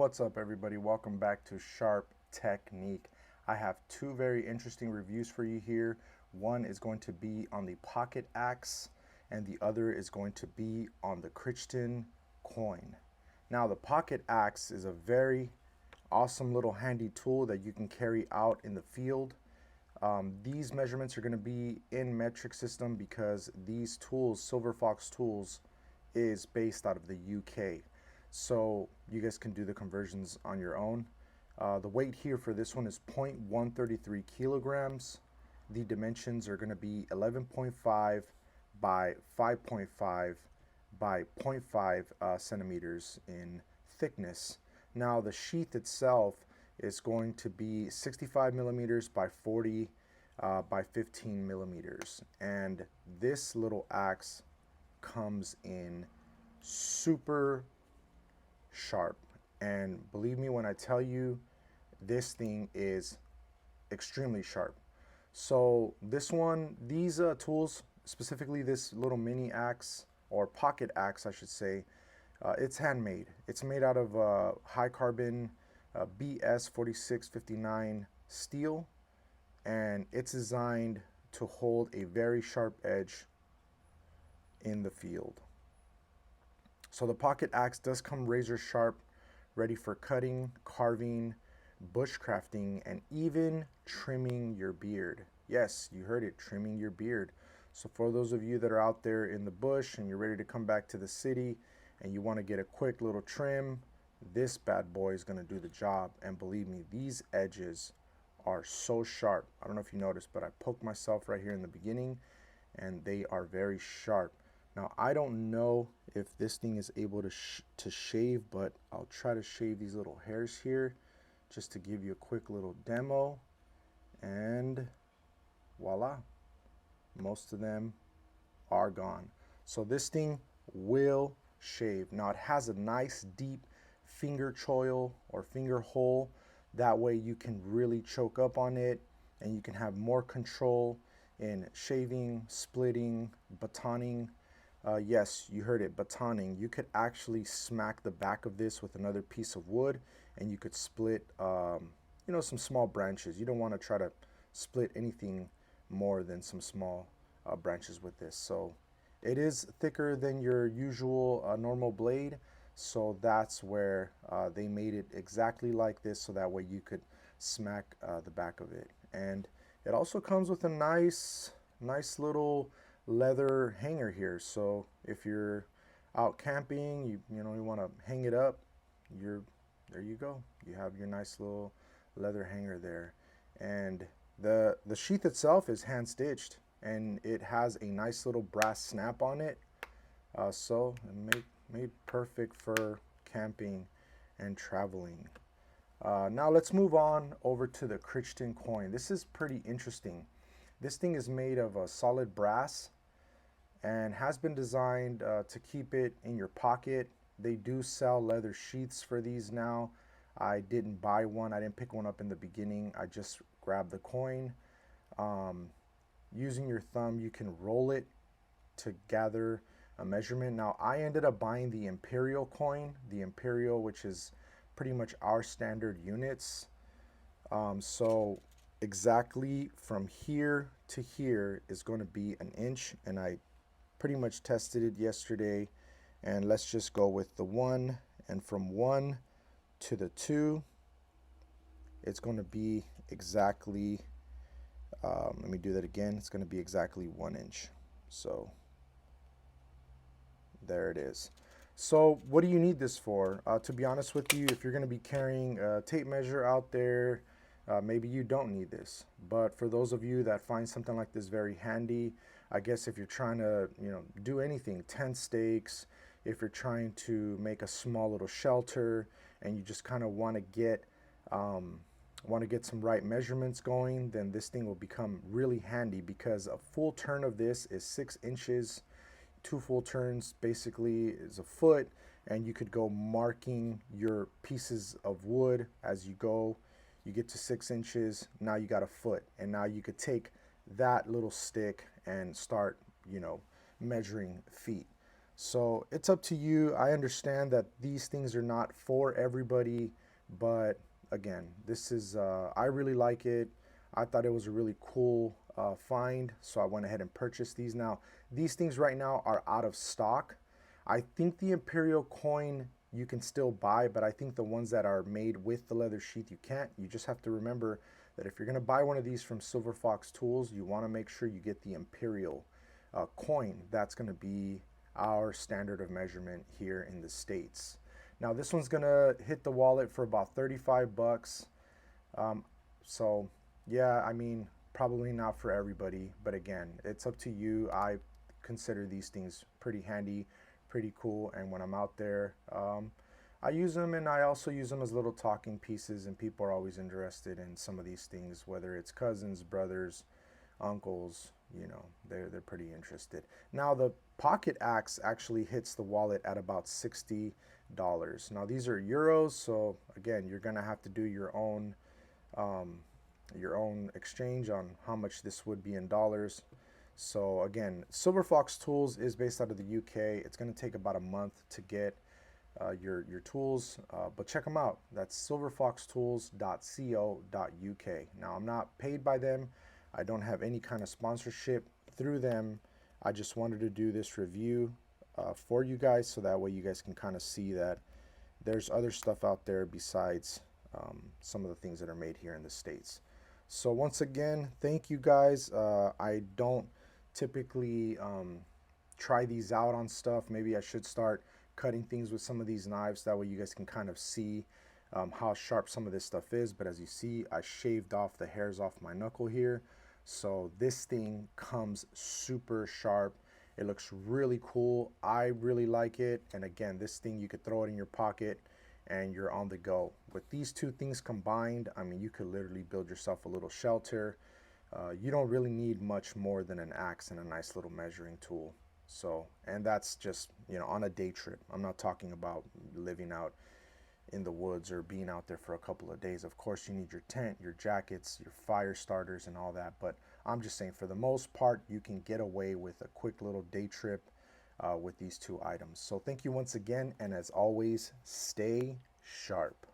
What's up, everybody? Welcome back to Sharp Technique. I have two very interesting reviews for you here. One is going to be on the pocket axe, and the other is going to be on the Crichton coin. Now, the pocket axe is a very awesome little handy tool that you can carry out in the field. These measurements are going to be in metric system because these tools, Silver Fox Tools, is based out of the UK. So you guys can do the conversions on your own. The weight here for this one is 0.133 kilograms. The dimensions are going to be 11.5 by 5.5 by zero point 0.5 centimeters in thickness. Now the sheath itself is going to be 65 millimeters by 40 by 15 millimeters. And this little axe comes in super sharp. And believe me when I tell you, this thing is extremely sharp. So these tools, specifically this little mini axe or pocket axe, I should say, it's handmade. It's made out of high carbon BS 4659 steel, and it's designed to hold a very sharp edge in the field. So the pocket axe does come razor sharp, ready for cutting, carving, bushcrafting, and even trimming your beard. Yes, you heard it, trimming your beard. So for those of you that are out there in the bush and you're ready to come back to the city and you want to get a quick little trim, this bad boy is going to do the job. And believe me, these edges are so sharp. I don't know if you noticed, but I poked myself right here in the beginning and they are very sharp. Now, I don't know if this thing is able to shave, but I'll try to shave these little hairs here just to give you a quick little demo. And voila, most of them are gone. So this thing will shave. Now, it has a nice deep finger choil or finger hole. That way you can really choke up on it and you can have more control in shaving, splitting, batoning. Yes, you heard it, batoning. You could actually smack the back of this with another piece of wood and you could split, some small branches. You don't want to try to split anything more than some small branches with this. So it is thicker than your usual normal blade. So that's where they made it exactly like this so that way you could smack the back of it. And it also comes with a nice little leather hanger here. So if you're out camping, you want to hang it up, there you go. You have your nice little leather hanger there. And the sheath itself is hand stitched and it has a nice little brass snap on it. So it made perfect for camping and traveling. Now let's move on over to the Crichton coin. This is pretty interesting. This thing is made of a solid brass and has been designed to keep it in your pocket. They do sell leather sheaths for these now. I didn't buy one. I didn't pick one up in the beginning. I just grabbed the coin. Using your thumb, you can roll it to gather a measurement. Now, I ended up buying the Imperial coin, the Imperial, which is pretty much our standard units. So exactly from here to here is going to be an inch, and I pretty much tested it yesterday. And let's just go with the 1, and from 1 to the 2, it's going to be exactly, let me do that again, it's going to be exactly 1 inch. So there it is. So what do you need this for? To be honest with you, if you're going to be carrying a tape measure out there, maybe you don't need this. But for those of you that find something like this very handy, I guess if you're trying to do anything, tent stakes, if you're trying to make a small little shelter and you just kind of want to get some right measurements going, then this thing will become really handy because a full turn of this is 6 inches. 2 full turns basically is a foot, and you could go marking your pieces of wood as you go. You get to 6 inches, now you got a foot, and now you could take that little stick and start measuring feet. So it's up to you. I understand that these things are not for everybody, but again, this is, I really like it. I thought it was a really cool find, so I went ahead and purchased these. Now, these things right now are out of stock. I think the Imperial coin you can still buy, but I think the ones that are made with the leather sheath you can't. You just have to remember that if you're going to buy one of these from Silver Fox Tools, you want to make sure you get the Imperial coin. That's going to be our standard of measurement here in the States. Now this one's gonna hit the wallet for about 35 bucks. Um, so yeah, I mean, probably not for everybody, but again, it's up to you. I consider these things pretty handy, pretty cool, and when I'm out there, I use them, and I also use them as little talking pieces, and people are always interested in some of these things, whether it's cousins, brothers, uncles, you know, they're pretty interested. Now the pocket axe actually hits the wallet at about $60. Now these are euros, so again, you're gonna have to do um, your own exchange on how much this would be in dollars. So again, Silver Fox Tools is based out of the UK. It's going to take about a month to get your tools, but check them out. That's silverfoxtools.co.uk. Now I'm not paid by them. I don't have any kind of sponsorship through them. I just wanted to do this review for you guys, so that way you guys can kind of see that there's other stuff out there besides some of the things that are made here in the States. So once again, thank you guys. I don't typically try these out on stuff. Maybe I should start cutting things with some of these knives. That way you guys can kind of see how sharp some of this stuff is. But as you see, I shaved off the hairs off my knuckle here. So this thing comes super sharp. It looks really cool. I really like it. And again, this thing, you could throw it in your pocket and you're on the go. With these two things combined, I mean, you could literally build yourself a little shelter. You don't really need much more than an axe and a nice little measuring tool. So, and that's just, you know, on a day trip. I'm not talking about living out in the woods or being out there for a couple of days. Of course, you need your tent, your jackets, your fire starters, and all that. But I'm just saying, for the most part, you can get away with a quick little day trip with these two items. So thank you once again, and as always, stay sharp.